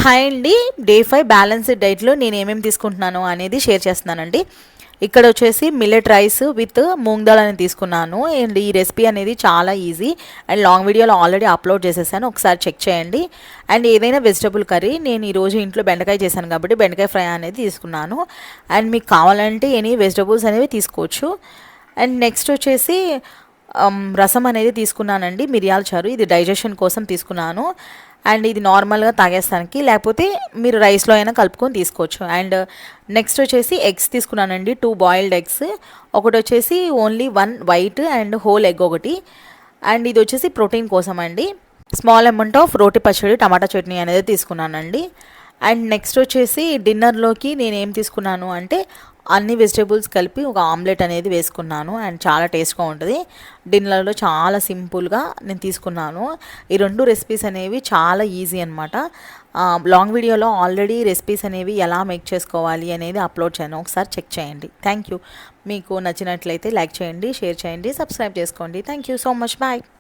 Hi అండి. Day 5 balanced డైట్లో నేను ఏమేమి తీసుకుంటున్నాను అనేది షేర్ చేస్తున్నానండి. ఇక్కడ వచ్చేసి millet rice with moong dal అని తీసుకున్నాను. అండ్ ఈ రెసిపీ అనేది చాలా ఈజీ అండ్ లాంగ్ వీడియోలో ఆల్రెడీ అప్లోడ్ చేసేసాను, ఒకసారి చెక్ చేయండి. అండ్ ఏదైనా వెజిటబుల్ కర్రీ, నేను ఈరోజు ఇంట్లో బెండకాయ చేశాను కాబట్టి బెండకాయ ఫ్రై అనేది తీసుకున్నాను. అండ్ మీకు కావాలంటే ఎనీ వెజిటబుల్స్ అనేవి తీసుకోవచ్చు. అండ్ నెక్స్ట్ వచ్చేసి రసం అనేది తీసుకున్నానండి, మిరియాల చారు. ఇది డైజెషన్ కోసం తీసుకున్నాను. అండ్ ఇది నార్మల్గా తాగేస్తానికి, లేకపోతే మీరు రైస్లో అయినా కలుపుకొని తీసుకోవచ్చు. అండ్ నెక్స్ట్ వచ్చేసి ఎగ్స్ తీసుకున్నానండి, 2 బాయిల్డ్ ఎగ్స్. ఒకటి వచ్చేసి only 1 white and whole egg ఒకటి. అండ్ ఇది వచ్చేసి ప్రోటీన్ కోసం అండి. స్మాల్ అమౌంట్ ఆఫ్ రోటి పచ్చడి, టమాటా చట్నీ అనేది తీసుకున్నానండి. అండ్ నెక్స్ట్ వచ్చేసి డిన్నర్లోకి నేను ఏం తీసుకున్నాను అంటే అన్ని వెజిటేబుల్స్ కలిపి ఒక ఆమ్లెట్ అనేది వేసుకున్నాను. అండ్ చాలా టేస్ట్గా ఉంటుంది. డిన్నర్లో చాలా సింపుల్గా నేను తీసుకున్నాను. ఈ 2 రెసిపీస్ అనేవి చాలా ఈజీ అనమాట. లాంగ్ వీడియోలో ఆల్రెడీ రెసిపీస్ అనేవి ఎలా మేక్ చేసుకోవాలి అనేది అప్లోడ్ చేయను, ఒకసారి చెక్ చేయండి. Thank you. మీకు నచ్చినట్లయితే లైక్ చేయండి, షేర్ చేయండి, సబ్స్క్రైబ్ చేసుకోండి. Thank you so much. Bye.